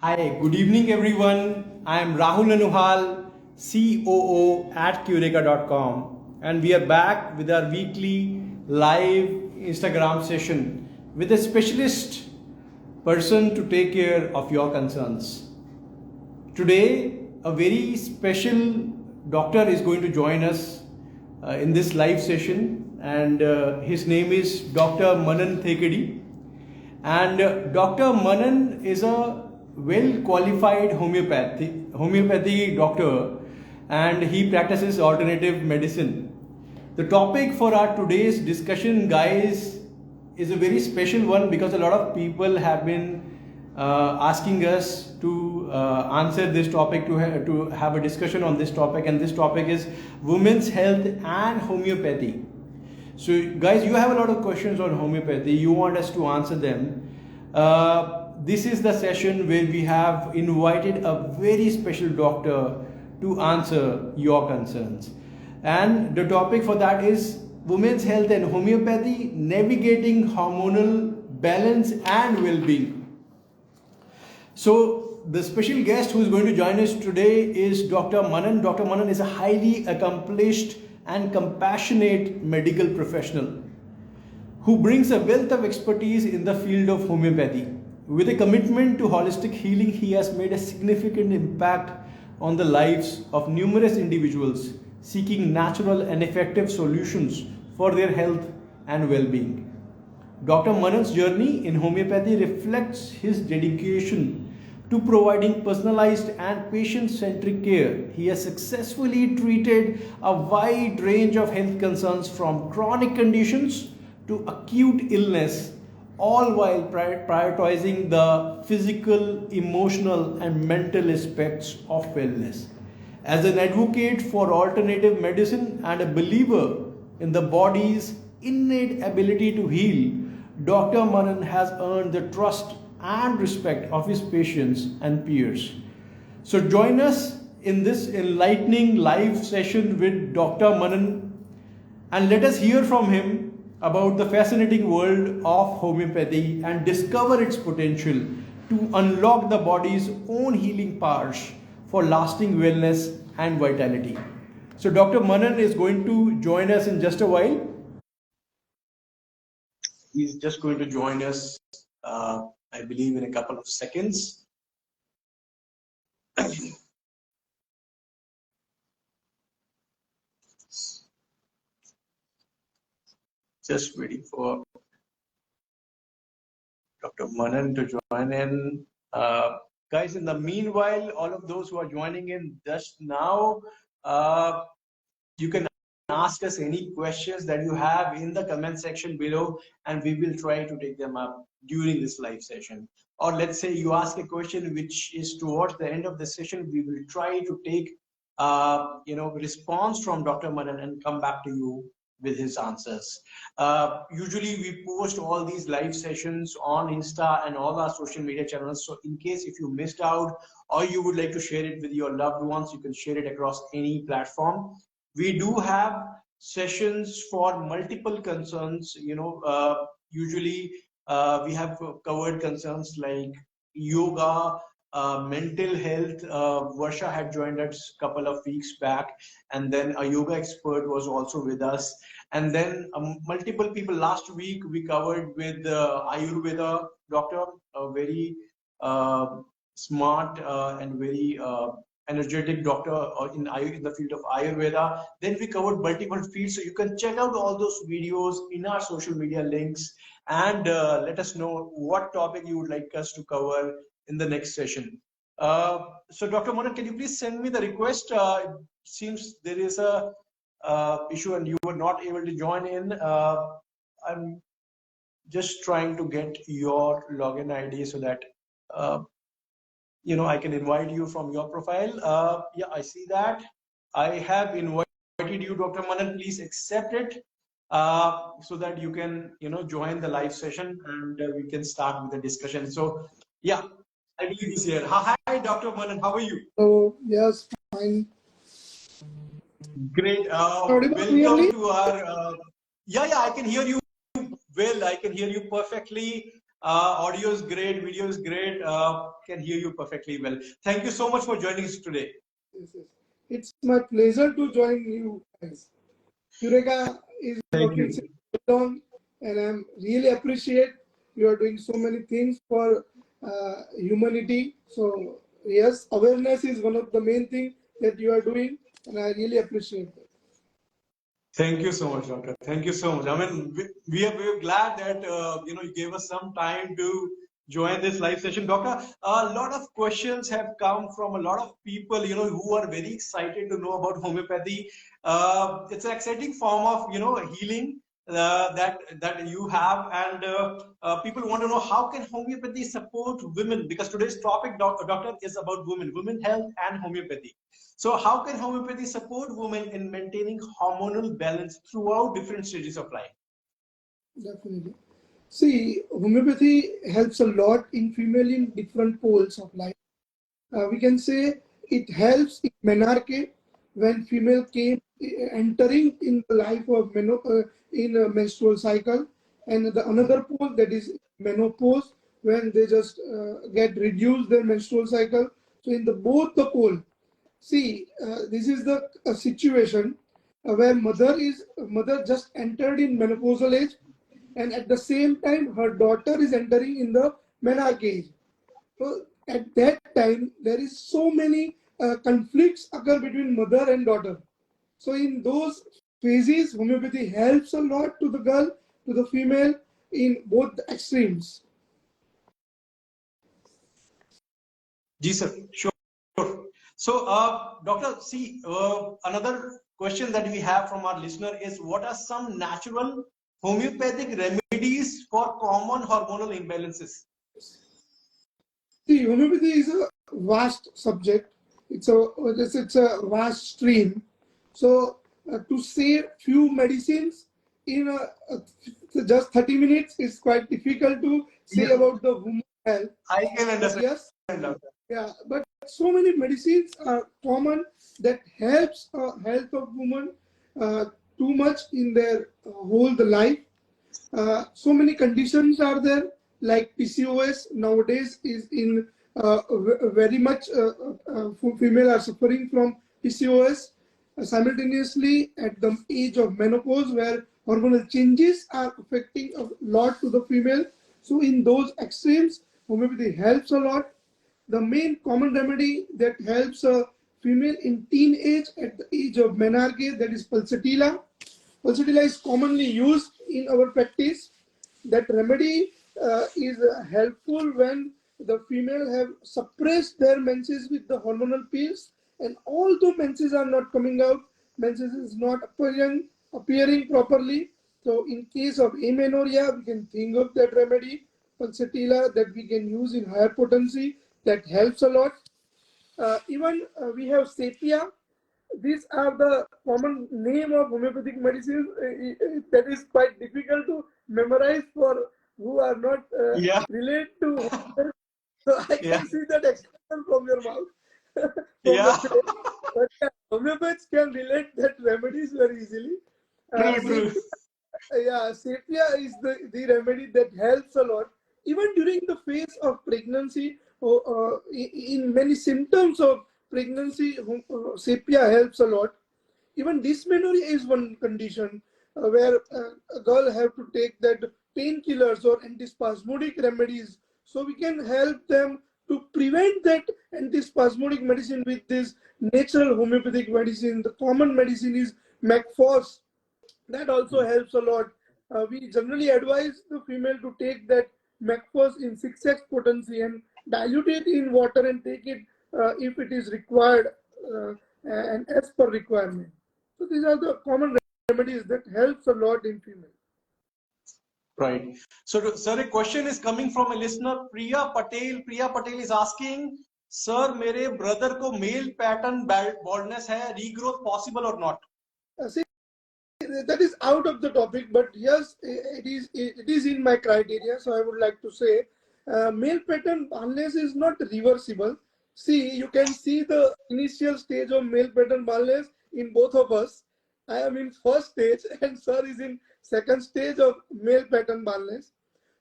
Hi, good evening everyone. I am Rahul Nanuhal, COO at Cureka.com, and we are back with our weekly live Instagram session with a specialist person to take care of your concerns. Today, a very special doctor is going to join us in this live session, and his name is Dr. Manan. And Dr. Manan is a well qualified homeopathy doctor, and he practices alternative medicine. The topic for our today's discussion, guys, is a very special one because a lot of people have been asking us to answer this topic, to have a discussion on this topic, and this topic is women's health and homeopathy. So, guys, you have a lot of questions on homeopathy. You want us to answer them. This is the session where we have invited a very special doctor to answer your concerns. And the topic for that is women's health and homeopathy, navigating hormonal balance and well-being. So, the special guest who is going to join us today is Dr. Manan. Dr. Manan is a highly accomplished and compassionate medical professional who brings a wealth of expertise in the field of homeopathy. With a commitment to holistic healing, he has made a significant impact on the lives of numerous individuals seeking natural and effective solutions for their health and well-being. Dr. Manan's journey in homeopathy reflects his dedication to providing personalized and patient-centric care. He has successfully treated a wide range of health concerns from chronic conditions to acute illness, all while prioritizing the physical, emotional, and mental aspects of wellness. As an advocate for alternative medicine and a believer in the body's innate ability to heal, Dr. Manan has earned the trust and respect of his patients and peers. So join us in this enlightening live session with Dr. Manan, and let us hear from him about the fascinating world of homeopathy and discover its potential to unlock the body's own healing powers for lasting wellness and vitality. So Dr. Manan is going to join us in just a while. He's just going to join us, I believe, in a couple of seconds. Just waiting for Dr. Manan to join in. Guys, in the meanwhile, all of those who are joining in just now, you can ask us any questions that you have in the comment section below, and we will try to take them up during this live session. Or let's say you ask a question which is towards the end of the session, we will try to take response from Dr. Manan and come back to you with his answers. Usually we post all these live sessions on Insta and all our social media channels. So in case if you missed out or you would like to share it with your loved ones, you can share it across any platform. We do have sessions for multiple concerns. Usually we have covered concerns like yoga, mental health. Varsha had joined us a couple of weeks back, and then a yoga expert was also with us. And then multiple people last week we covered with Ayurveda doctor, a very smart and very energetic doctor in the field of Ayurveda. Then we covered multiple fields, so you can check out all those videos in our social media links, and let us know what topic you would like us to cover in the next session. So Dr. Manan, can you please send me the request? It seems there is a issue and you were not able to join in. I'm just trying to get your login ID so that I can invite you from your profile. Yeah, I see that. I have invited you, Dr. Manan. Please accept it so that you can, join the live session, and we can start with the discussion. So, yeah, I believe he's here. Hi, Dr. Manan. How are you? Oh, yes, fine. Great. Welcome to our. Yeah, I can hear you well. I can hear you perfectly. Audio is great, video is great. Can hear you perfectly well. Thank you so much for joining us today. Yes, yes. It's my pleasure to join you guys. Cureka is Thank working you. since so long, and I'm really appreciate you are doing so many things for humanity. So yes, awareness is one of the main things that you are doing, and I really appreciate that. Thank you so much, doctor. Thank you so much. I mean, we are glad that you gave us some time to join this live session, doctor. A lot of questions have come from a lot of people, who are very excited to know about homeopathy. It's an exciting form of healing that you have, and people want to know how can homeopathy support women, because today's topic, doctor, is about women health and homeopathy. So how can homeopathy support women in maintaining hormonal balance throughout different stages of life? Definitely. See, homeopathy helps a lot in female in different poles of life. We can say it helps in menarche when female came entering in the life of in a menstrual cycle, and the another pole that is menopause when they just get reduced their menstrual cycle. So in the both the pole, see this is the situation where mother just entered in menopausal age, and at the same time her daughter is entering in the menarche age. So at that time, there is so many conflicts occur between mother and daughter. So in those phases, homeopathy helps a lot to the girl, to the female in both the extremes. Ji sir, sure. So, doctor, see, another question that we have from our listener is, what are some natural homeopathic remedies for common hormonal imbalances? See, homeopathy is a vast subject. It's a vast stream. So to say few medicines in just 30 minutes is quite difficult to say Yeah, about the woman health. I can But understand, yes, doctor. yeah, but so many medicines are common that helps health of women uh, too much in their whole the life. So many conditions are there, like PCOS nowadays is in very much female are suffering from PCOS simultaneously at the age of menopause, where hormonal changes are affecting a lot to the female. So in those extremes, homeopathy helps a lot. The main common remedy that helps a female in teenage at the age of menarche, that is pulsatilla. Pulsatilla is commonly used in our practice. That remedy is helpful when the female have suppressed their menses with the hormonal pills, and although menses are not coming out, menses is not appearing properly. So in case of amenorrhea, we can think of that remedy, pulsatilla, that we can use in higher potency. That helps a lot. Even we have sepia. These are the common name of homeopathic medicines that is quite difficult to memorize for who are not Yeah, related to homeopathy. So I yeah, can see that expression from your mouth, from your yeah. face. But yeah, homeopaths can relate that remedies very easily. True, true. Sepia, yeah, sepia is the remedy that helps a lot. Even during the phase of pregnancy, or in many symptoms of pregnancy, sepia helps a lot. Even dysmenorrhea is one condition where a girl have to take that painkillers or antispasmodic remedies. So we can help them to prevent that antispasmodic medicine with this natural homeopathic medicine. The common medicine is Macphos. That also helps a lot. We generally advise the female to take that Macphos in 6x potency and dilute it in water and take it if it is required and as per requirement. So these are the common remedies that helps a lot in female. Right. So, sir, a question is coming from a listener, Priya Patel. Priya Patel is asking, sir, मेरे brother को male pattern baldness है, regrowth possible or not? See, that is out of the topic, but yes, it is in my criteria. So I would like to say, male pattern baldness is not reversible. See, you can see the initial stage of male pattern baldness in both of us. I am in first stage, and sir is in second stage of male pattern baldness.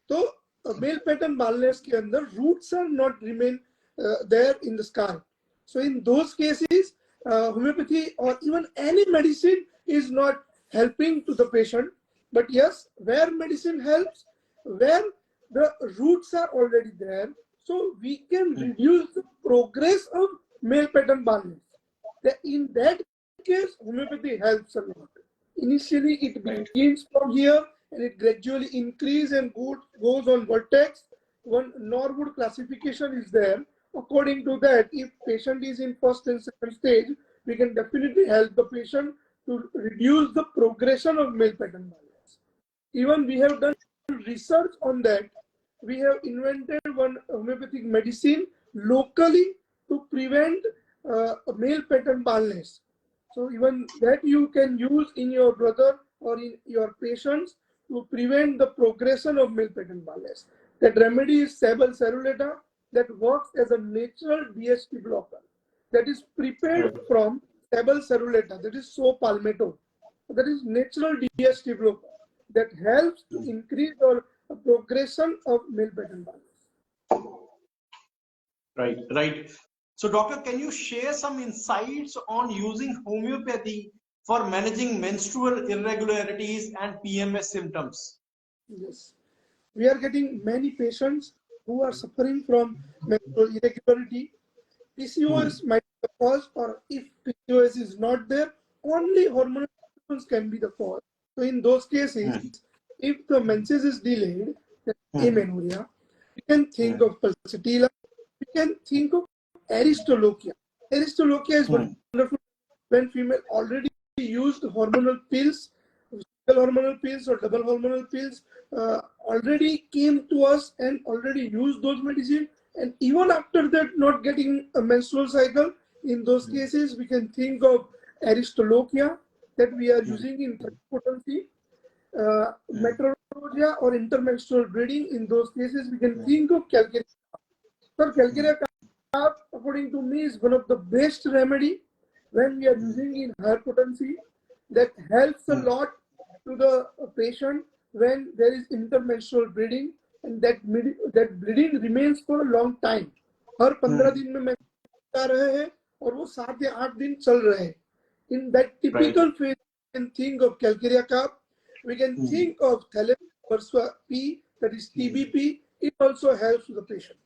So male pattern baldness के अंदर roots are not remain there in the scalp. So in those cases, homeopathy or even any medicine is not helping to the patient. But yes, where medicine helps, where the roots are already there, so we can reduce the progress of male pattern baldness. In that case, homeopathy helps a lot. Initially, it begins from here and it gradually increases and goes on vertex. One Norwood classification is there. According to that, if patient is in first and second stage, we can definitely help the patient to reduce the progression of male pattern baldness. Even we have done research on that. We have invented one homeopathic medicine locally to prevent male pattern baldness. So even that you can use in your brother or in your patients to prevent the progression of male pattern baldness. That remedy is Sabal cerulata that works as a natural DHT blocker that is prepared from Sabal cerulata, that is so palmetto. That is natural DHT blocker that helps to increase the progression of male pattern baldness. Right, right. So, doctor, can you share some insights on using homeopathy for managing menstrual irregularities and PMS symptoms? Yes. We are getting many patients who are suffering from menstrual irregularity. PCOS might be the cause, or if PCOS is not there, only hormonal symptoms can be the cause. So in those cases, if the menses is delayed, amenorrhea, we can think of pulsatilla, we can think of aristolochia. Aristolochia is wonderful when female already used hormonal pills, single hormonal pills or double hormonal pills, already came to us and already used those medicines, and even after that not getting a menstrual cycle. In those cases, we can think of aristolochia that we are using in potency, metrorrhagia or intermenstrual bleeding. In those cases, we can think of calcarea. So calcarea, according to me, is one of the best remedy when we are using in higher potency. That helps a lot to the patient when there is intermenstrual bleeding, and that bleeding remains for a long time. हर 15 दिन में menstruation आ रहे हैं और वो 7 या 8 दिन चल रहे हैं. In that typical phase, we can think of calcarea cup. We can think of thalassemia P, that is TBP. It also helps the patient.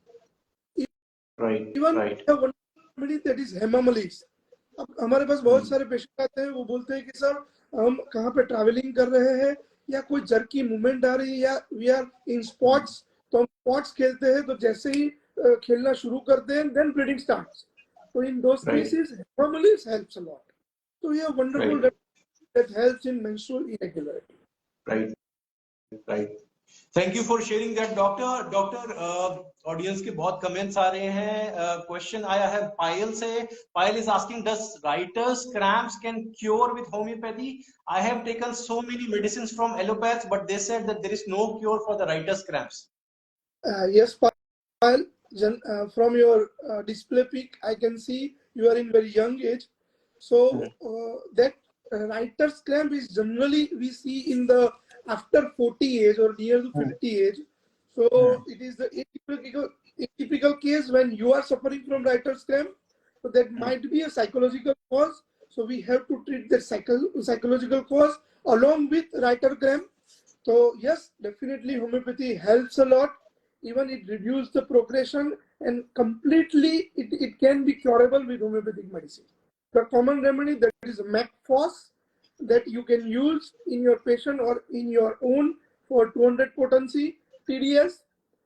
Even one remedy that is hemamelis. अब हमारे पास बहुत सारे पेशेंट आते हैं, वो बोलते हैं कि सर हम कहाँ पे ट्रैवलिंग कर रहे हैं या कोई जर्की मूवमेंट आ रही है या वी आर इन स्पोर्ट्स, तो हम स्पोर्ट्स खेलते हैं तो जैसे ही खेलना शुरू करते हैं then bleeding starts. So in those cases, hemamelis helps a lot. So we have wonderful that helps in menstrual irregularity. Right, right. Thank you for sharing that, doctor. Doctor, audience के बहुत comments आ रहे हैं. Question आया है पायल से. Payal is asking, does writer's cramps can cure with homeopathy? I have taken so many medicines from allopaths, but they said that there is no cure for the writer's cramps. Yes, Payal, from your display pic, I can see you are in very young age. So that writer's cramp is generally we see in the after 40 age or near to 50 age. So it is the atypical case when you are suffering from writer's cramp. So that might be a psychological cause. So we have to treat that psychological cause along with writer cramp. So yes, definitely homeopathy helps a lot. Even it reduces the progression and completely it can be curable with homeopathic medicine. The common remedy that is MacPhos that you can use in your patient or in your own for 200 potency TDS.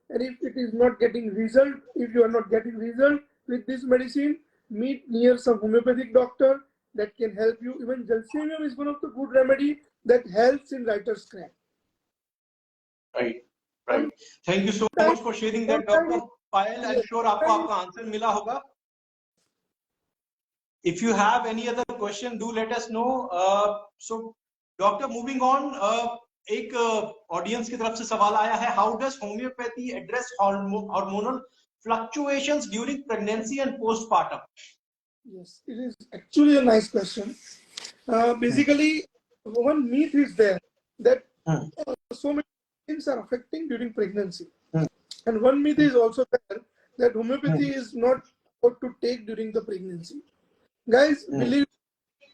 And if it is not getting result, if you are not getting result with this medicine, meet near some homeopathic doctor that can help you. Even Gelsemium is one of the good remedy that helps in writer's cramp. Right, right. Thank you so much for sharing that, Dr. Payal. I'm sure आपको आपका answer मिला होगा. If you have any other question, do let us know. So, doctor, moving on, एक audience की तरफ से सवाल आया है. How does homeopathy address hormonal fluctuations during pregnancy and postpartum? Yes, it is actually a nice question. Basically, one myth is there that so many things are affecting during pregnancy. And one myth is also there that homeopathy is not what to take during the pregnancy. Guys, believe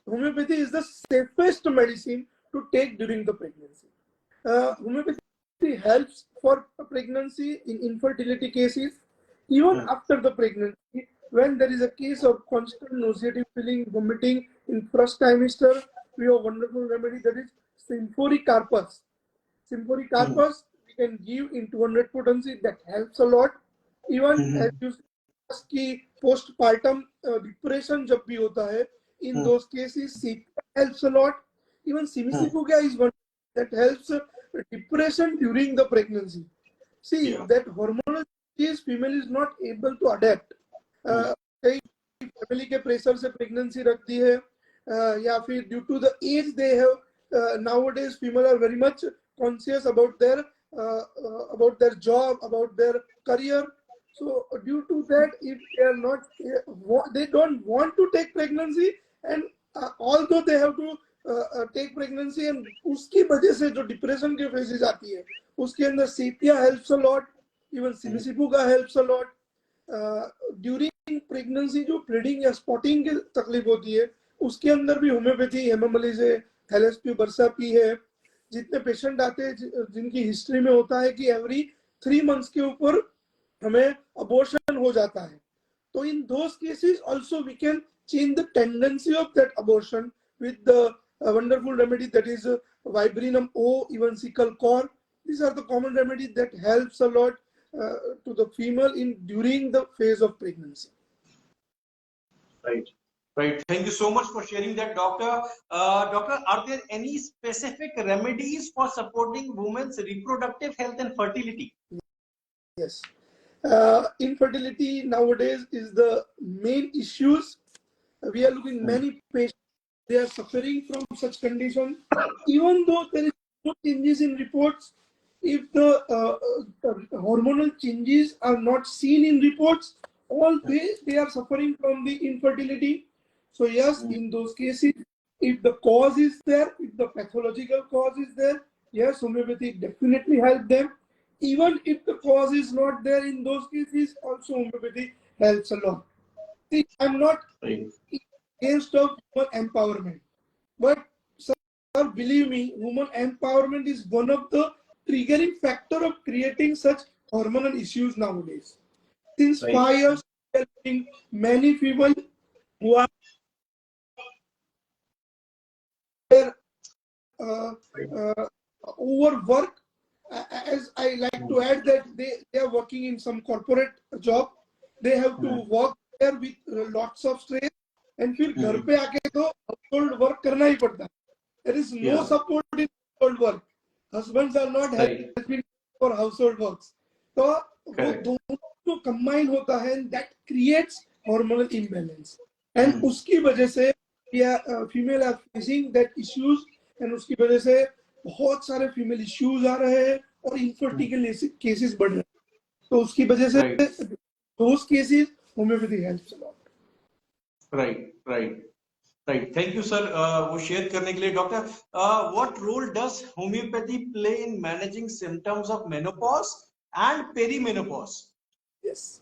homeopathy is the safest medicine to take during the pregnancy. Homeopathy helps for pregnancy in infertility cases, even after the pregnancy, when there is a case of constant nauseative feeling, vomiting in first trimester. We have a wonderful remedy, that is Symphoricarpus. Symphoricarpus we can give in 200 potency, that helps a lot. Even as you ask कि postpartum depression जब भी होता है, in those cases sepia helps a lot. Even Simisifuga is one that helps depression during the pregnancy. See that hormonal changes female is not able to adapt. कई family के pressure से pregnancy रख दी है, या फिर due to the age they have. Nowadays female are very much conscious about their job, about their career. So due to that, if they are not, they don't want to take pregnancy, and although they have to take pregnancy, and उसकी वजह से जो depression के phases आती है, उसके अंदर sepia helps a lot, even Simisifuga helps a lot. During pregnancy जो bleeding या spotting की तकलीफ होती है, उसके अंदर भी होम्योपैथी हेमामली से थैलेस्पी बरसा पी है. जितने पेशेंट आते हैं जिनकी हिस्ट्री में होता है कि एवरी 3 months के ऊपर हमें अबॉर्शन हो जाता है, तो in those cases also we can change the tendency of that abortion with the wonderful remedy that is Vibrinum O, even sickle core. These are the common remedies that helps a lot to the female in during the phase of pregnancy. Right. Right. Thank you so much for sharing that, doctor. Doctor, are there any specific remedies for supporting women's reproductive health and fertility? Yes. Infertility nowadays is the main issues. We are looking many patients, they are suffering from such condition. Even though there is no changes in reports, if the hormonal changes are not seen in reports, all they are suffering from the infertility. So yes, in those cases, if the cause is there, if the pathological cause is there, yes, homeopathy definitely help them. Even if the cause is not there in those cases, also homeopathy helps a lot. See, I'm not against of women empowerment, but sir, believe me, women empowerment is one of the triggering factor of creating such hormonal issues nowadays. Since 5 years, we are seeing many people who are overwork. As I like to add that they are working in some corporate job, they have to work there with lots of stress, and फिर घर पे आके तो household work करना ही पड़ता है. There is no support in household work. Husbands are not helping for household works. तो वो दोनों combine होता है, and that creates hormonal imbalance. And उसकी वजह से female are facing that issues, and उसकी वजह से बहुत सारे फीमेल इश्यूज आ रहे हैं और इनफर्टिलिटी केसेस बढ़ रहे हैं. तो उसकी वजह से those cases homeopathy helps a lot. Right. Thank you, sir. वो शेयर करने के लिए. Doctor, what role does homeopathy play in managing symptoms of menopause and perimenopause? Yes,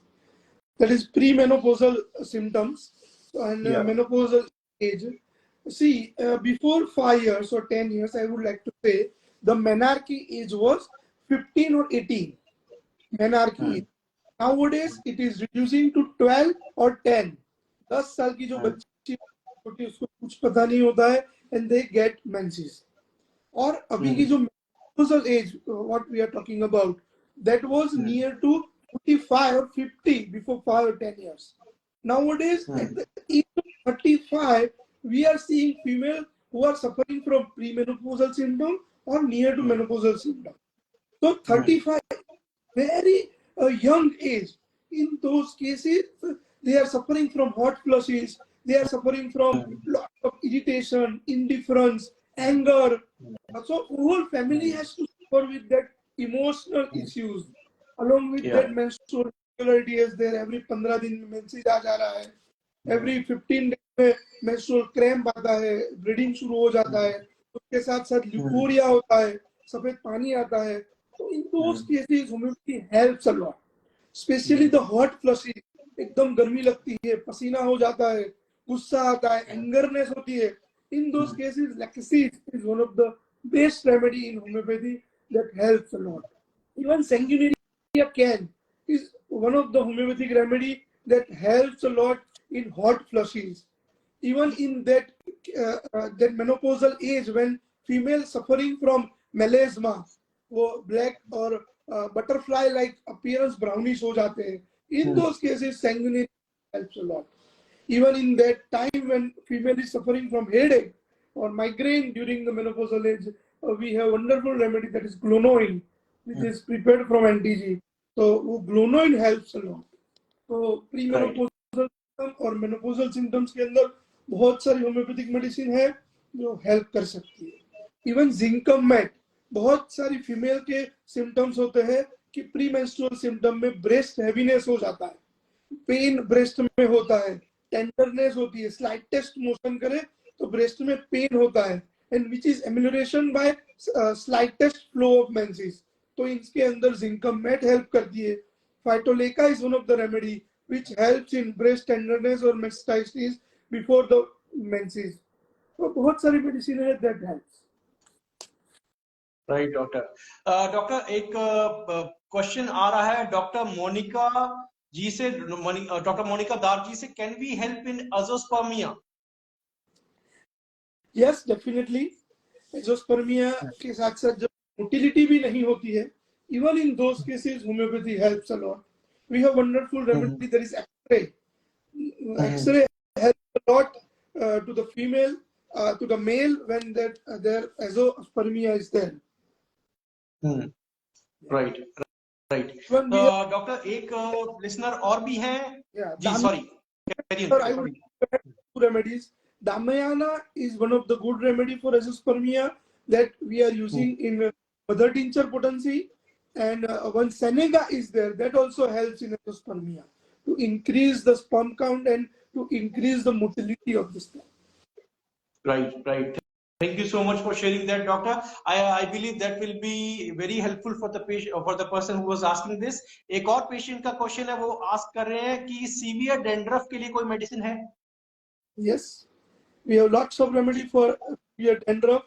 that is premenopausal symptoms and menopausal age. See, before 5 years or 10 years, I would like to say the menarche age was 15 or 18. Menarche. Nowadays, it is reducing to 12 or 10. 10 साल की जो बच्ची होती है उसको कुछ पता नहीं होता है, and they get menses. और अभी की जो menopausal age, what we are talking about, that was near to 45 or 50 before 5 or 10 years. Nowadays, at the age of 35, we are seeing female who are suffering from premenopausal symptom or near to menopausal symptom. So 35, very young age. In those cases, they are suffering from hot flushes. They are suffering from lot of irritation, indifference, anger. So whole family has to suffer with that emotional issues. Along with that, menstrual irregularity is there. Every 15 दिन में menses आ जा रहा है. Every 15 days में menstrual cramp आता है, bleeding शुरू हो जाता है, उसके साथ साथ ल्यूकोरिया होता है, सफेद पानी आता है. तो in those cases homeopathy helps a lot. Specially the hot fleshy, एकदम गर्मी लगती है, पसीना हो जाता है, गुस्सा आता है, एंगरनेस होती है. In those cases, laxative is one of the best remedy in homeopathy that helps a lot. Even sanguinaria can is one of the homeopathic remedy that helps a lot in hot flushes. Even in that menopausal age when female suffering from melasma, वो black और butterfly like appearance brownish हो जाते हैं. In those cases, sanguinaria helps a lot. Even in that time when female is suffering from headache or migraine during the menopausal age, we have wonderful remedy that is glonoin, which is prepared from NTG. So glonoin helps a lot. So premenopausal symptom और menopausal symptoms के अंदर बहुत सारी homeopathic medicine है जो help कर सकती है. इवन जिंकम मैट, बहुत सारी फीमेल के सिम्टम्स होते हैं कि प्री मेंस्ट्रुअल सिम्टम में ब्रेस्ट हैवीनेस हो जाता है, पेन ब्रेस्ट में होता है, टेंडरनेस होती है, स्लाइटेस्ट मोशन करे तो ब्रेस्ट में पेन होता है, and which is amelioration by slightest flow of menses. तो इसके अंदर जिंकम मैट हेल्प करती है. Phytolacca is one of the remedy which helps in breast tenderness or mastitis before the menses. तो बहुत सारी मेडिसिन है that helps. Right doctor. Doctor एक क्वेश्चन आ रहा है डॉक्टर मोनिका जी से, डॉक्टर मोनिका दार जी से, can we help in azoospermia? Yes definitely. Azoospermia के साथ साथ जब मोटिलिटी भी नहीं होती है, even in those cases homeopathy helps a lot. We have wonderful remedy that is X-ray. X-ray helps a lot to the female, to the male when that their azoospermia is there. Right right. Doctor एक listener और भी हैं जी, sorry. I would two remedies. Damayana is one of the good remedy for azoospermia that we are using in mother tincture potency, and one Senega is there that also helps in azoospermia to increase the sperm count and to increase the motility of the sperm. Right, right. Thank you so much for sharing that, doctor. I believe that will be very helpful for the patient, for the person who was asking this. एक और patient का question है, वो ask कर रहे हैं कि severe dandruff के लिए कोई medicine है? Yes, we have lots of remedy for severe dandruff.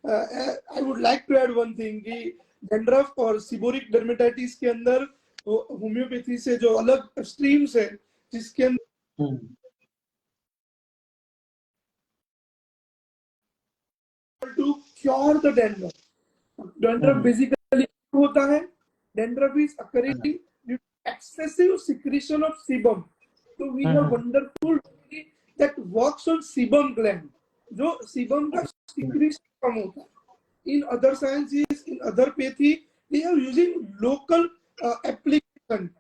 I would like to add one thing कि dandruff और seborrheic dermatitis के अंदर होम्योपैथी से जो अलग streams है जिसके अंदर to cure the dandruff. Dandruff basically होता है, dandruff is occurring due to excessive secretion of sebum. So we have wonderful remedy that works on sebum gland. जो sebum का secretion कम होता है. In other sciences, in other pathy, they are using local application,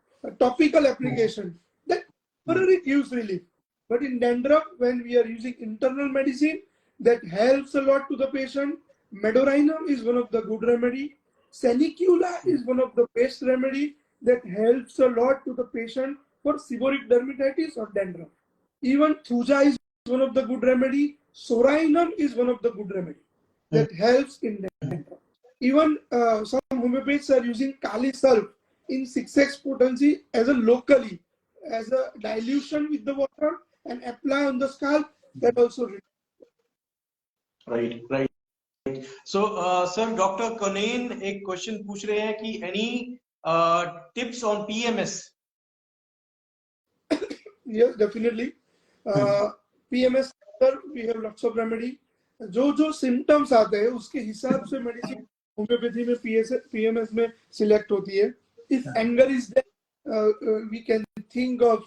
topical application that temporarily gives relief. But in dandruff, when we are using internal medicine, that helps a lot to the patient. Medorinum is one of the good remedy. Sanicula is one of the best remedy that helps a lot to the patient for seborrheic dermatitis or dandruff. Even Thuja is one of the good remedy. Sorainum is one of the good remedy that helps in dandruff. Even some homeopaths are using Kali Sulf in 6x potency as a locally, as a dilution with the water and apply on the scalp. That also. Right, right. So, sir, Dr. Conan एक question पूछ रहे हैं कि any tips on PMS? Yes, definitely. PMS, sir, we have lots of remedy. जो symptoms आते हैं उसके हिसाब से medicine homeopathy में PMS में select होती है. If anger is there, we can think of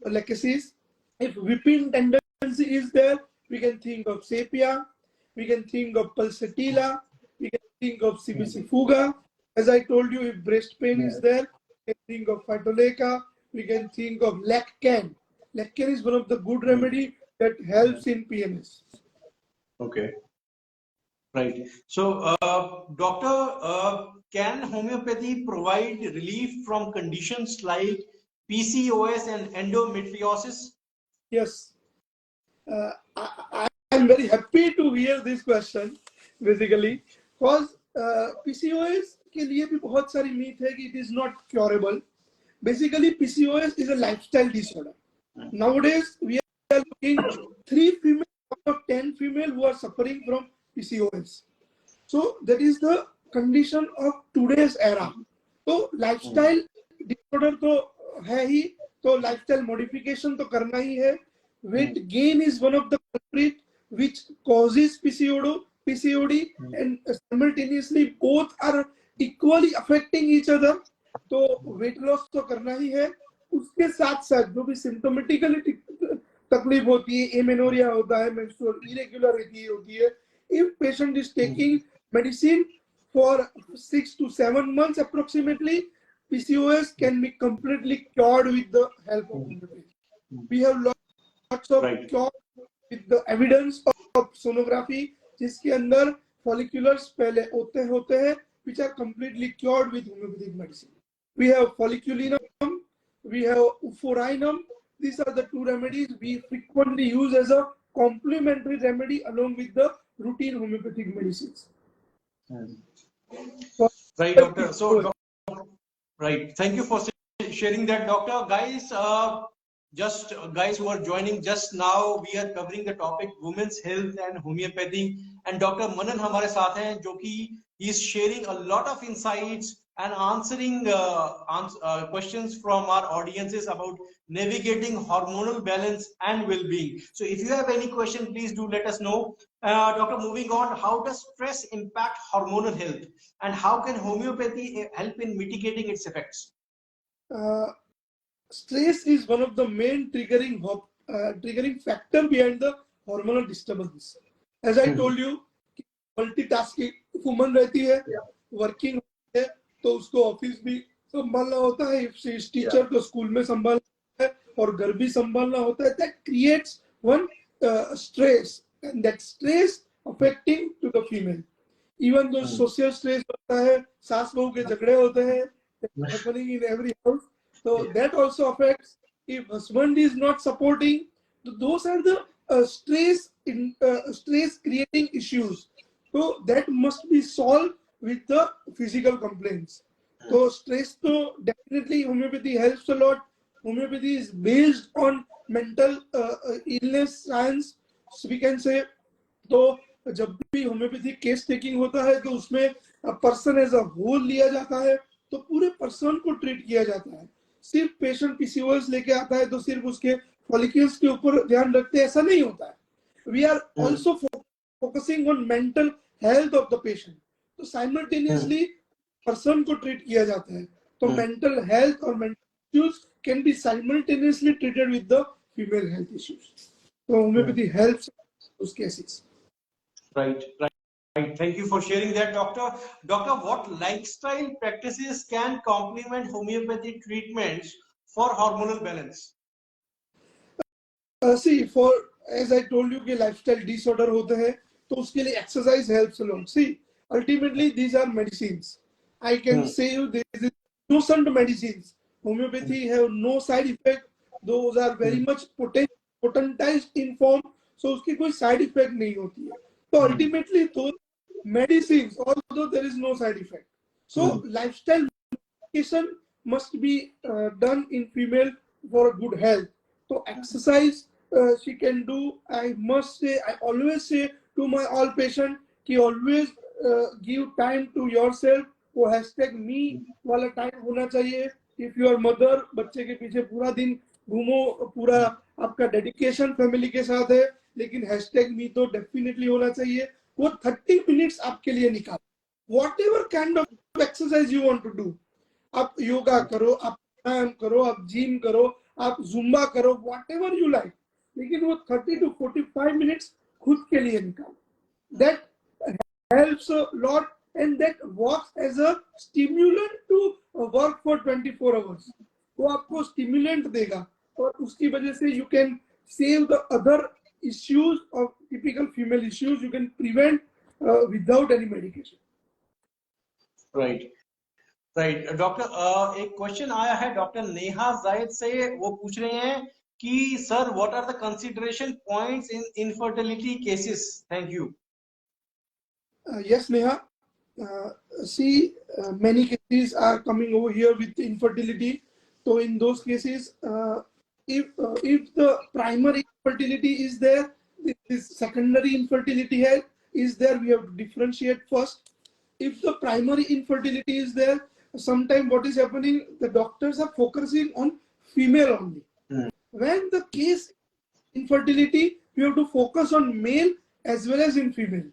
laxative. If weeping tendency is there, we can think of sepia. We can think of pulsatilla, we can think of CBC fuga. As I told you, if breast pain is there, we can think of phytoleca, we can think of laccan. Laccan is one of the good remedy that helps in PMS. Okay. Right. So, doctor, can homeopathy provide relief from conditions like PCOS and endometriosis? Yes. I'm very happy to hear this question, basically, because PCOS के लिए भी बहुत सारी myth है कि it is not curable, basically PCOS is a lifestyle disorder. Nowadays, we are looking 3 female out of 10 female who are suffering from PCOS. So that is the condition of today's era. तो lifestyle disorder तो है ही, तो lifestyle modification तो करना ही है. Weight gain is one of the culprit which causes PCOD, and simultaneously both are equally affecting each other. तो weight loss तो करना ही है. उसके साथ साथ जो भी symptomatically तकलीफ होती है, एमेनोरिया होता है, menstrual irregularity होती है, if patient is taking medicine for 6 to 7 months approximately, PCOS can be completely cured with the help of homeopathy. We have lots of cure with the evidence of sonography, जिसके अंदर folliculars पहले होते हैं, which are completely cured with homeopathic medicine. We have folliculinum, we have uforinum. These are the 2 remedies we frequently use as a complementary remedy along with the routine homeopathic medicines. Right, doctor. So, right. Thank you for sharing that, doctor. Guys, guys who are joining just now, we are covering the topic women's health and homeopathy. And Dr. Manan हमारे साथ हैं, जो कि he is sharing a lot of insights and answering questions from our audiences about navigating hormonal balance and well-being. So if you have any question, please do let us know. Doctor, moving on, how does stress impact hormonal health, and how can homeopathy help in mitigating its effects? Stress is one of the main triggering factor behind the hormonal disturbance. As I told you, multitasking woman रहती है, working है, तो उसको office भी संभालना होता है, if she is teacher तो स्कूल में संभालना है और घर भी संभालना होता है. That creates one stress, and that stress affecting to the female. Even though social stress होता है, सास बहू के झगड़े होते हैं, happening in every house. So that also affects. If husband is not supporting, those are the stress creating issues. So that must be solved with the physical complaints. So stress, so definitely homeopathy helps a lot. Homeopathy is based on mental illness science, so we can say. तो जब भी homeopathy case taking होता है तो उसमें person as a whole लिया जाता है, तो पूरे पर्सन को ट्रीट किया जाता है. सिर्फ पेशेंट पीसीओएस लेके आता है तो सिर्फ उसके फॉलिकल्स के ऊपर ध्यान रखते हैं, ऐसा नहीं होता है. We are also focusing on mental health of the patient. तो साइमल्टेनियसली पर्सन को ट्रीट किया जाता है. तो मेंटल हेल्थ और mental issues can be simultaneously treated with the female health issues. तो होम्योपैथी हेल्प्स उस cases. Right. Thank you for sharing that, doctor. Doctor, what lifestyle practices can complement homeopathic treatments for hormonal balance? See, for as I told you कि lifestyle disorder होते हैं, तो उसके लिए exercise helps a lot. See, ultimately these are medicines. I can say you there is no such medicines. Homeopathy have no side effect. Those are very much potentized in form, so उसकी कोई side effect नहीं होती है. So ultimately those medicines, although there is no side effect. So lifestyle modification must be done in female for a good health. So exercise she can do. I must say, I always say to my all patients कि always give time to yourself. वो #me वाला time होना चाहिए. If you are mother, बच्चे के पीछे पूरा दिन घूमो, पूरा आपका dedication family के साथ है, लेकिन #me तो definitely होना चाहिए. वो 30 minutes आपके लिए निकालो. Whatever kind of exercise you want to do, आप योगा करो, आप प्राणायाम करो, आप जिम करो, आप जुम्बा करो, whatever you like, लेकिन वो 30 to 45 minutes खुद के लिए निकालो. That helps a lot, and that works as a stimulant to work for 24 hours. वो आपको stimulant देगा और उसकी वजह से you can save the other issues of typical female issues. You can prevent without any medication. Right. Doctor, एक question आया है डॉक्टर नेहा जायद से. वो पूछ रहे हैं कि sir, what are the consideration points in infertility cases? Thank you. Yes, Neha. See, many cases are coming over here with infertility. So in those cases, if the primary infertility is there, this secondary infertility is there, we have to differentiate first. If the primary infertility is there, sometimes what is happening, the doctors are focusing on female only. When the case infertility, we have to focus on male as well as in female.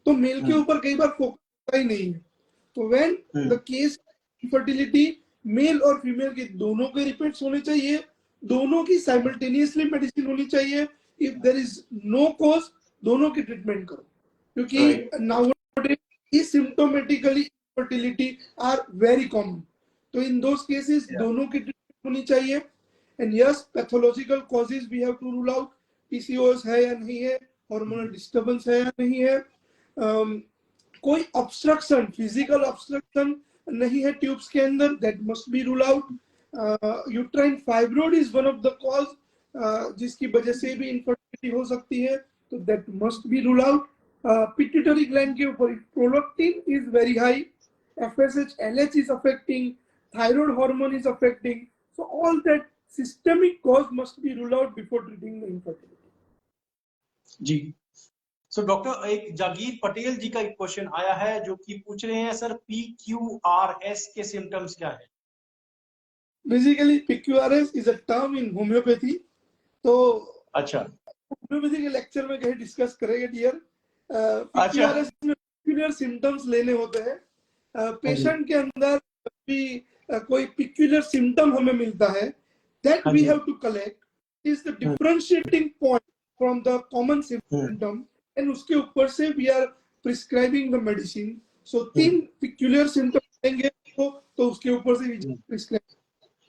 तो mail के ऊपर कई बार focus होता ही नहीं है. तो when the case infertility, male और female के दोनों के रिपोर्ट्स होने चाहिए, दोनों की साइमल्टेनियसली मेडिसिन होनी चाहिए. If there is no cause, दोनों की ट्रीटमेंट करो, क्योंकि nowadays symptomatically infertility are very common. तो इन दोस केसेस दोनों की ट्रीटमेंट होनी चाहिए. And yes, pathological causes we have to rule out. PCOS है या नहीं है, हार्मोनल डिस्टर्बेंस है या नहीं है, कोई ऑब्स्ट्रक्शन, फिजिकल ऑब्स्ट्रक्शन नहीं है ट्यूब्स के अंदर, that must be rule out. Uterine fibroid is one of the cause, जिसकी वजह से भी इनफर्टिलिटी हो सकती है, तो that must be rule out. Pituitary gland के ऊपर prolactin is very high, FSH LH is affecting, thyroid hormone is affecting, so all that systemic cause must be ruled out before treating the infertility. जी. So doctor, एक जागीर पटेल जी का एक question आया है जो कि पूछ रहे हैं, सर PQRS के सिम्टम्स क्या है? Basically PQRS is a term in homeopathy. तो अच्छा, होम्योपैथी के लेक्चर में कहीं डिस्कस करेंगे डियर. PQRS में peculiar symptoms लेने होते हैं. पेशेंट के अंदर भी कोई peculiar symptom हमें मिलता है, that we have to collect is the differentiating point from the common symptom, and उसके ऊपर से we are prescribing the medicine. So 3 peculiar symptoms लेंगे तो उसके ऊपर से we prescribe.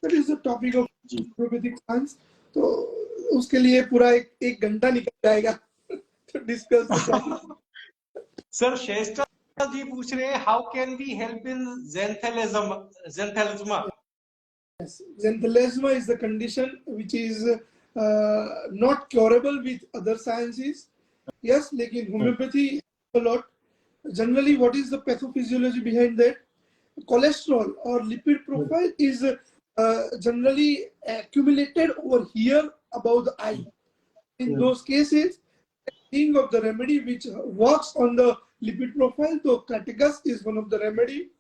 That is the topic of homeopathic science. तो उसके लिए पूरा एक घंटा निकल जाएगा to discuss the topic. Sir Shreshtha ji पूछ रहे हैं, how can we help in xanthelasma? Yes, xanthelasma is the condition which is not curable with other sciences. Yes, लेकिन homeopathy a lot. Generally, what is the pathophysiology behind that? Cholesterol or lipid profile is generally accumulated over here above the eye. In those cases, think of the remedy which works on the lipid profile. So Cureka is one of the remedy.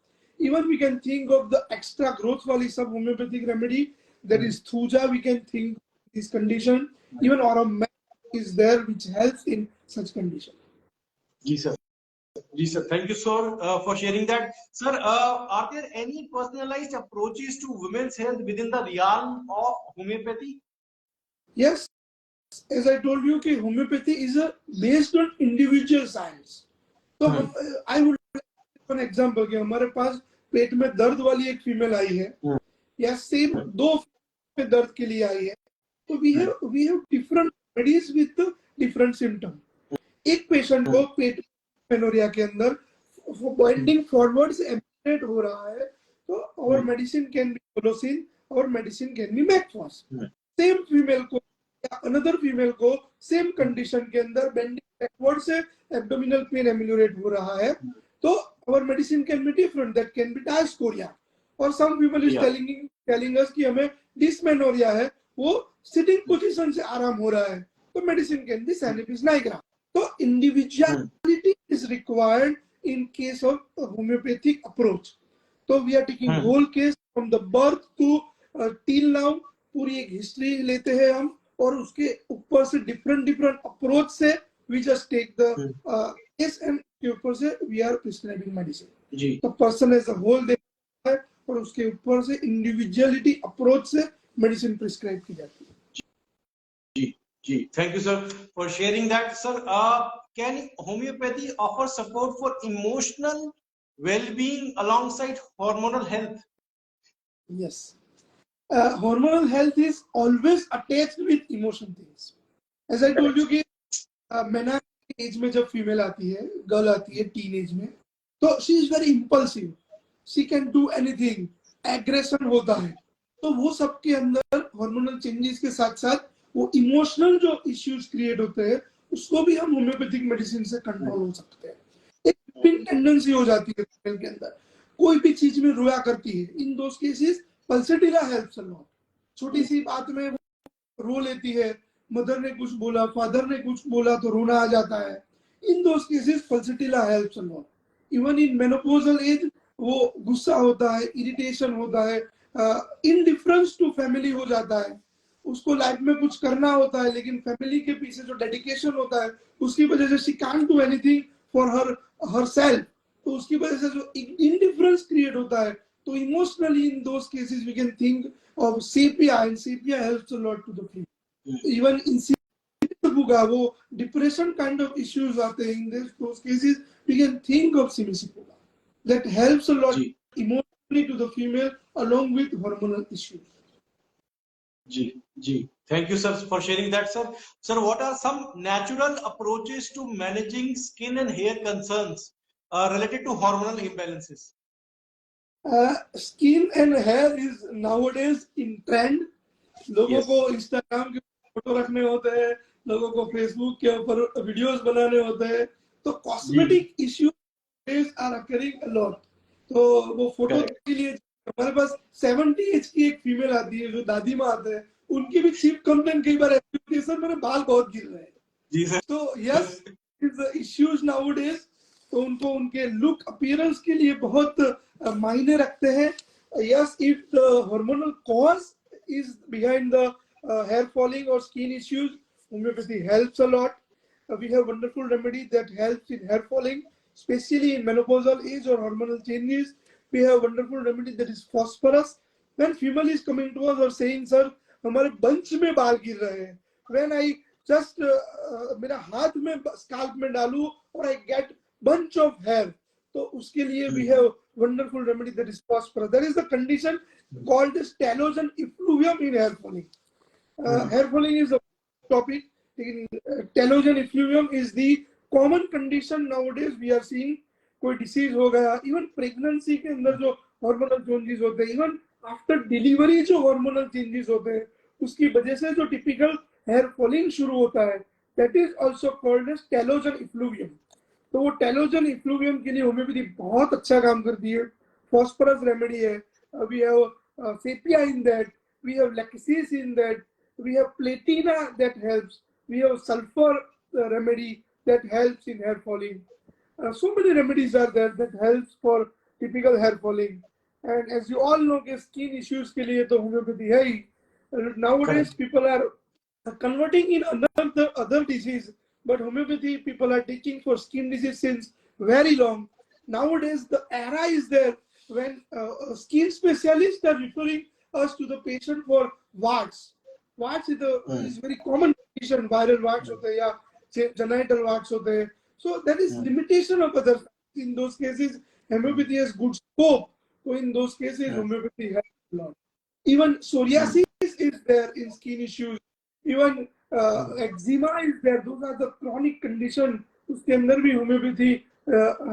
Even we can think of the extra growth wali sub homeopathic remedy. There is Thuja, we can think this condition. Even Hormonal is there which helps in such condition. Ji sir. Ji sir. Thank you sir for sharing that. Sir, are there any personalized approaches to women's health within the realm of homeopathy? Yes. As I told you, कि homeopathy is based on individual science. तो I would an example कि हमारे पास पेट में दर्द वाली एक female I है, या सेम 2 पे दर्द के लिए आई है, तो we have different remedies with different symptoms. एक पेशेंट को पेट मेनोरिया के अंदर binding forward से एम्यूलेट हो रहा है, तो our medicine can be Colocin, our medicine can be Macfos. Same female को या अनदर फीमेल को सेम कंडीशन के अंदर बेंडिंग बैकवर्ड से एब्डोमिनल पेन एम्यूलेट हो रहा है, तो our medicine can be different. That can be diascoria, or some people is telling us कि हमें dysmenorrhea है, वो sitting position से आराम हो रहा है, तो medicine can be Sanepis nigra. तो individuality is required in case of a homeopathic approach. तो we are taking whole case from the birth to till now, पूरी एक history लेते हैं हम, और उसके ऊपर से different approach से we just take the case and के ऊपर से we are prescribing medicine. तो person as a whole देखता है और उसके ऊपर से individuality approach से medicine prescribe की जाती है. जी, thank you sir for sharing that. Sir, can homeopathy offer support for emotional well-being alongside hormonal health? Yes. Hormonal health is always attached with emotion things. As I told you कि Manan as में जब female आती है, girl आती है teen age में, तो she is very impulsive, she can do anything, aggression होता है, तो वो सबके अंदर हार्मोनल चेंजेस के साथ साथ वो इमोशनल जो इश्यूज क्रिएट होते हैं, उसको भी हम होम्योपैथिक मेडिसिन से कंट्रोल हो सकते हैं. एक टेंडेंसी हो जाती है फीमेल के अंदर, कोई भी चीज में रोया करती है, in those cases pulsatilla helps a lot. छोटी सी बात में रो लेती है, मदर ने कुछ बोला, फादर ने कुछ बोला तो रोना आ जाता है. In those cases pulsatilla helps a lot. Even in menopausal age वो गुस्सा होता है, इरिटेशन होता है, इनडिफरेंस टू फैमिली हो जाता है. उसको लाइफ में कुछ करना होता है लेकिन फैमिली के पीछे जो डेडिकेशन होता है उसकी वजह से she can't do anything for her self. तो उसकी वजह से जो इनडिफरेंस क्रिएट होता है, तो emotionally in those cases we can think of sepia, and sepia helps a lot to the female. Even in cimicifuga वो डिप्रेशन काइंड ऑफ इश्यूज आते हैं, in those cases we can think of cimicifuga that helps a lot emotionally to the female along with hormonal issues. जी. Thank you, sir, for sharing that, sir. Sir, what are some natural approaches to managing skin and hair concerns related to hormonal imbalances? Skin and hair is nowadays in trend. लोगों को Instagram के photo रखने होते हैं, लोगों को Facebook के ऊपर वीडियोस बनाने होते हैं, तो cosmetic issues are occurring a lot. तो वो फोटो के लिए हमारे पास 70 एज की एक फीमेल आती है जो दादी माँ आते हैं, उनकी भी चीप कंप्लेंट कई बार ऐसी, सर मेरे बाल बहुत गिर रहे हैं. तो यस, इज इश्यूज नाउअडेज. तो उनको उनके लुक अपीयरेंस के लिए बहुत मायने रखते हैं. Yes, if the hormonal cause is behind the hair falling or skin issues, homeopathy helps a lot. We have wonderful remedy that helps in hair falling, especially in menopausal age or hormonal changes. We have wonderful remedy that is phosphorus. When female is coming to us or saying, sir, हमारे bunch में बाल गिर रहे हैं, when I just मेरा हाथ में scalp में डालूं और I get bunch of hair, तो उसके लिए we have wonderful remedy that is phosphorus. That is the condition called as telogen effluvium in hair falling. Hair falling is a topic. Telogen effluvium is the common condition nowadays we are seeing. कोई disease हो गया, even pregnancy के अंदर जो hormonal changes होते हैं, even after delivery जो hormonal changes होते हैं, उसकी वजह से जो typical hair falling शुरू होता है, that is also called as telogen effluvium. तो वो telogen effluvium के लिए होम्योपैथी बहुत अच्छा काम करती है. Phosphorus remedy है. We have sepia in that. We have laxis in that. We have platina that helps. We have sulfur remedy that helps in hair falling. So many remedies are there that helps for typical hair falling. And as you all know, skin issues के लिए तो homeopathy है ही. Nowadays people are converting in other disease, but homeopathy people are taking for skin disease since very long. Nowadays the era is there when skin specialists are referring us to the patient for warts. Warts is very common condition. Viral warts होते हैं या genital warts होते हैं. So that is limitation of other. In those cases, homeopathy has good scope. So in those cases, homeopathy helps a lot. Even psoriasis is there in skin issues. Even eczema is there. Those are the chronic condition. उसके अंदर भी homeopathy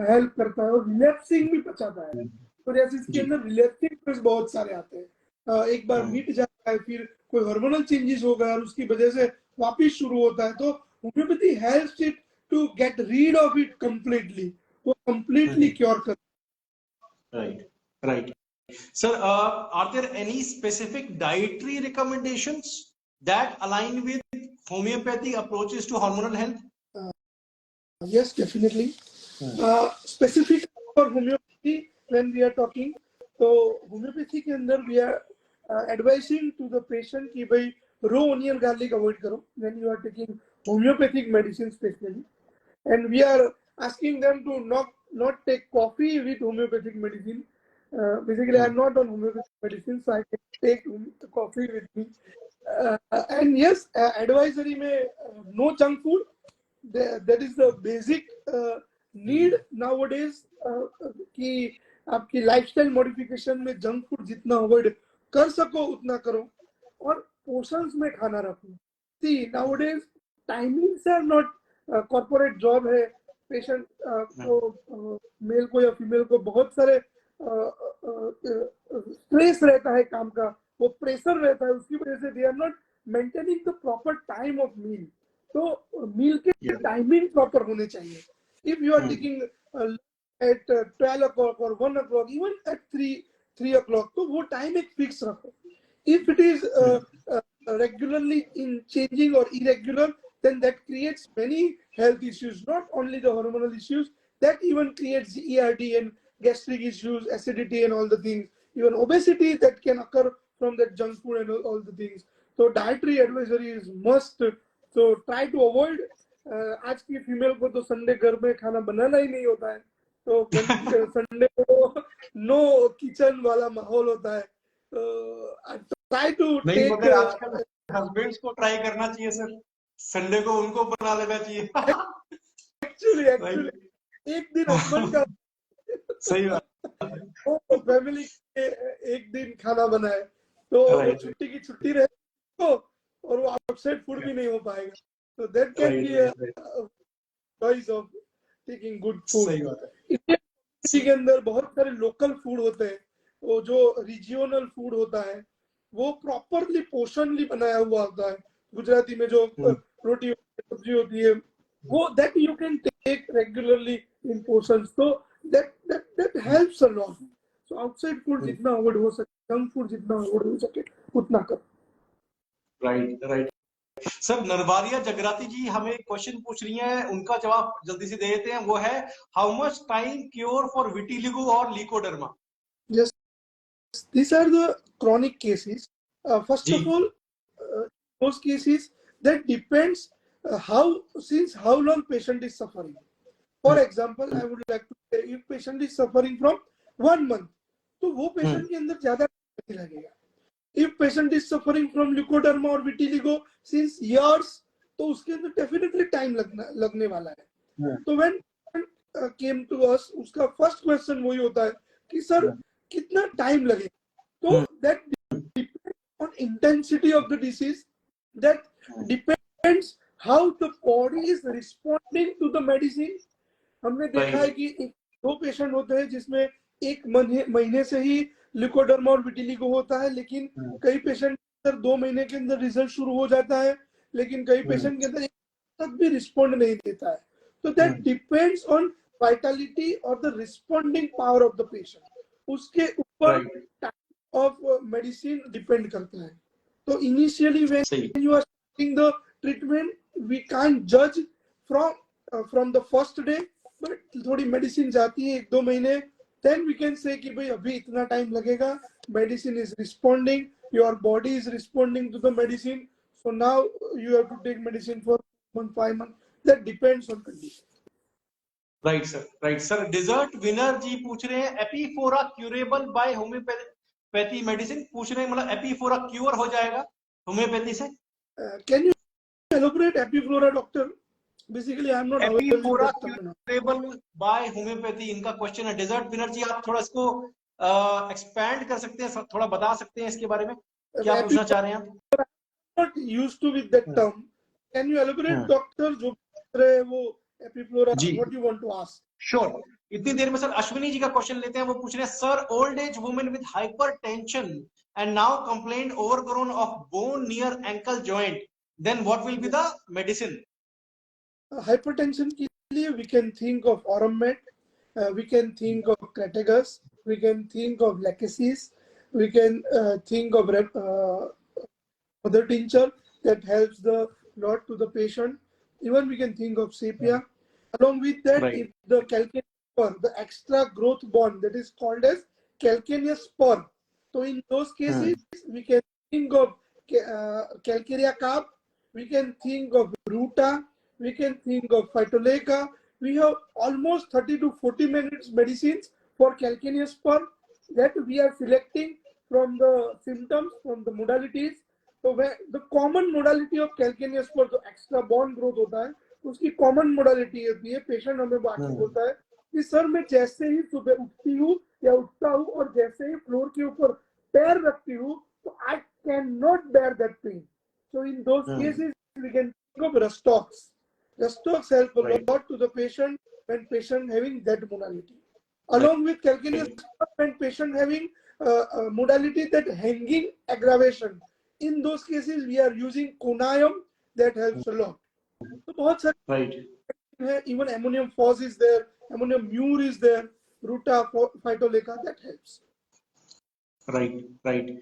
help करता है और relapsing भी बचाता है. psoriasis के अंदर relapsing फेज बहुत सारे आते हैं. एक बार मिट जाता है, फिर कोई हार्मोनल चेंजेस हो गया और उसकी वजह से वापस शुरू होता है. तो homeopathy helps it to get rid of it completely. वो completely cure करता है. Right. Sir, are there any specific dietary recommendations that align with homeopathy approaches to hormonal health? Yes, definitely. Specific for homeopathy when we are talking, so homeopathy के अंदर we are advising to the patient कि भाई raw onion garlic avoid करो when you are taking homeopathic medicine especially, and we are asking them to not take coffee with homeopathic medicine. Basically, I am not on homeopathic medicine, so I can take coffee with me. And yes, advisory में no junk food. That is the basic need nowadays. कि आपकी lifestyle modification में junk food जितना avoid कर सको उतना करो और portions में खाना रखो. See, nowadays timings are not corporate job है. Patient को मेल को या फीमेल को बहुत सारे स्ट्रेस रहता है काम का, वो प्रेशर रहता है, उसकी वजह से they are not maintaining the proper time of meal. तो मील के टाइमिंग प्रॉपर होने चाहिए. If you are taking at 12 o'clock or 1 o'clock, even at 3, 3 o'clock, तो वो टाइम एक फिक्स रखो. If it is regularly in changing or irregular, then that creates many health issues, not only the hormonal issues, that even creates ERD and gastric issues, acidity and all the things, even obesity that can occur from that junk food and all the things. So dietary advisory is must. So try to avoid. आज की female को तो Sunday घर में खाना बनाना ही नहीं होता है, तो संडे को नो किचन वाला माहौल होता है. ट्राई टू नहीं टेक. मगर आजकल हस्बैंड्स को ट्राई करना चाहिए सर, संडे को उनको बना लेना चाहिए. एक्चुअली एक दिन हस्बैंड का सही बात. तो फैमिली के एक दिन खाना बनाए तो छुट्टी की छुट्टी रहे तो, और वो आउटसाइड फूड भी नहीं हो पाएगा. तो that can be a choice of taking good food. सही बात है. इंडिया के अंदर बहुत सारे लोकल फूड होते हैं, वो जो रीजियोनल फूड होता है वो प्रॉपरली पोषणली बनाया हुआ होता है. गुजराती में जो रोटी सब्जी होती है वो that you can take regularly in portions, तो that helps a lot. So outside food जितना अवॉइड हो सके, जंक फूड जितना अवॉइड हो सके उतना करो. राइट. सर नरवारिया जगराती जी हमें क्वेश्चन पूछ रही हैं, उनका जवाब जल्दी से दे देते हैं. वो है how much time cure for vitiligo और leucoderma. Yes, these are the chronic cases. First of all, those cases that depends since how long patient is suffering. For example, I would like to say if patient is suffering from 1 month, तो वो patient के अंदर ज्यादा नहीं लगेगा. If patient is suffering from leukoderma or vitiligo since years, तो उसके अंदर definitely time लगने वाला है. तो when came to us, उसका first question वही होता है कि सर कितना time लगेगा. तो that depends on intensity of the disease, that depends how the body is responding to the medicine. हमने देखा है कि दो पेशेंट होते हैं जिसमें एक महीने से ही लिकोडर्मा और विटिलिगो होता है, लेकिन कई पेशेंट के अंदर 2 महीने के अंदर रिजल्ट शुरू हो जाता है, लेकिन कई पेशेंट के अंदर एक तक भी रिस्पॉन्ड नहीं देता है. तो दैट डिपेंड्स ऑन वाइटलिटी और the responding power of the patient. उसके ऊपर टाइप ऑफ मेडिसिन डिपेंड करता है. तो initially when you are starting the treatment we can't जज from the first day, but थोड़ी मेडिसिन जाती है 1-2 महीने, then we can say कि भाई अभी इतना टाइम लगेगा, medicine is responding, your body is responding to the medicine, so now you have to take medicine for 5 months. That depends on condition. Right sir. Desert Winner ji पूछ रहे हैं epiphora curable by homeopathy medicine. पूछ रहे हैं मतलब एपीफोरा cure हो जाएगा homeopathy से. Can you elaborate epiphora doctor? Basically, I am not epiphora curable by homeopathy इनका क्वेश्चन है. डिजर्ट विनर जी आप थोड़ा इसको एक्सपैंड कर सकते हैं, थोड़ा बता सकते हैं इसके बारे में, क्या पूछना चाह रहे हैं आप? Not used to with that term. Can you elaborate doctor जो रहे वो एपीफ्लोरा, what you want to ask? Sure. इतनी देर में सर अश्विनी जी का क्वेश्चन लेते हैं. वो पूछ रहे हैं sir old age women with hypertension and now complain overgrown of bone near ankle joint, then what will be the medicine? Hypertension के लिए we can think of Hormonal, we can think of Cureka, we can think of lacasis, we can think of other tincture that helps the lot to the patient. Even we can think of sepia. Along with that, if the calcaneus spur, the extra growth bond that is called as calcaneus spur. So in those cases, we can think of calcarea carp, we can think of ruta, we can think of phytoleca. We have almost 30 to 40 minutes medicines for calcaneus spur that we are selecting from the symptoms, from the modalities. So where the common modality of calcaneus spur, जो extra bone growth होता है, उसकी common modality होती है. Patient हमें बाकी बोलता है कि सर मैं जैसे ही सुबह उठती हूँ या उठता हूँ और जैसे ही फ्लोर के ऊपर पैर रखती हूँ, तो I cannot bear that pain. So in those cases, we can think of Rustox. Rustox help a lot to the patient when patient having that modality. Along with calcaneus, when patient having modality that hanging aggravation. In those cases, we are using conium that helps a lot. So बहुत सारे even ammonium phos is there, ammonium mure is there, ruta, phytoleca that helps. Right right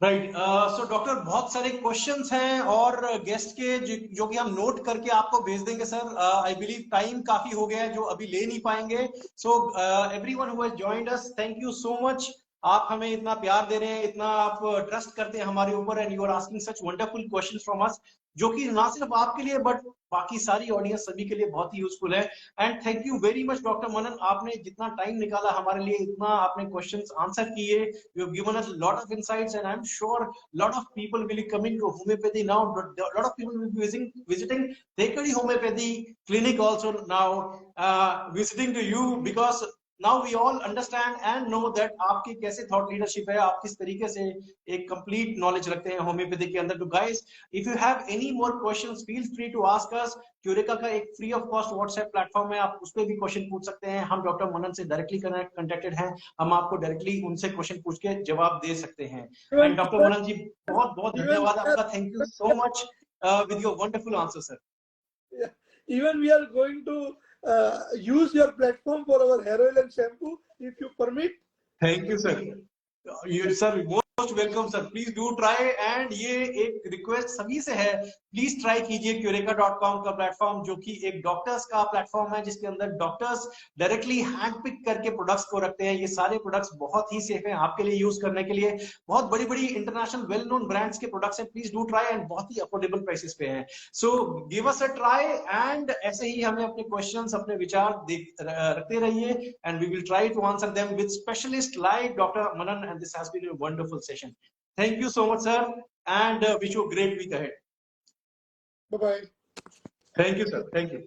right. So doctor, बहुत सारे questions हैं और guest के जो कि हम नोट करके आपको भेज देंगे सर। आई बिलीव टाइम काफी हो गया है जो अभी ले नहीं पाएंगे। So everyone who has joined us, thank you so much. आप हमें इतना प्यार दे रहे हैं, इतना आप ट्रस्ट करते हैं हमारे ऊपर, and you are asking such wonderful questions from us, जो कि ना सिर्फ आपके लिए बट बाकी सारी ऑडियंस सभी के लिए बहुत ही यूजफुल है। And thank you very much doctor Manan, आपने जितना टाइम निकाला हमारे लिए, इतना आपने क्वेश्चंस आंसर किए, you have given us lot of insights, and I am sure lot of people will be coming to homeopathy now. Lot of people will be visiting Thekari homeopathy clinic also now, visiting to you, because now we all understand and know that आपकी कैसे thought leadership है, आप किस तरीके से एक complete knowledge रखते हैं होम्योपैथी के अंदर। तो guys, if you have any more questions, feel free to ask us. क्यूरेका का एक free of cost WhatsApp platform है, आप उस पर भी क्वेश्चन पूछ सकते हैं। हम डॉक्टर मनन से डायरेक्टली कनेक्टेड हैं, हम आपको डायरेक्टली उनसे क्वेश्चन पूछ के जवाब दे सकते हैं। एंड डॉक्टर मनन जी, बहुत बहुत धन्यवाद आपका, thank you so much with your wonderful answer sir. Even we are going to use your platform for our hair oil and shampoo, if you permit. Thank you sir. You sir, most welcome sir, please do try। and ये एक request सभी से है, please try कीजिए cureka.com का platform, जो कि एक डॉक्टर्स का प्लेटफॉर्म है, जिसके अंदर डॉक्टर्स डायरेक्टली हैंड पिक करके प्रोडक्ट्स को रखते हैं। ये सारे प्रोडक्ट्स बहुत ही सेफ हैं आपके लिए यूज करने के लिए, बहुत बड़ी बड़ी इंटरनेशनल वेल नोन ब्रांड्स के प्रोडक्ट्स हैं, प्लीज डू ट्राई, एंड बहुत ही अफोर्डेबल प्राइसेस पे हैं। So give us a try, and ऐसे ही हमें अपने क्वेश्चंस, अपने विचार रखते रहिए, and we will try to answer them with specialist like doctor Manan, and this has been a wonderful session. Thank you so much, sir, and wish you a great week ahead. Bye bye. Thank you, sir. Thank you.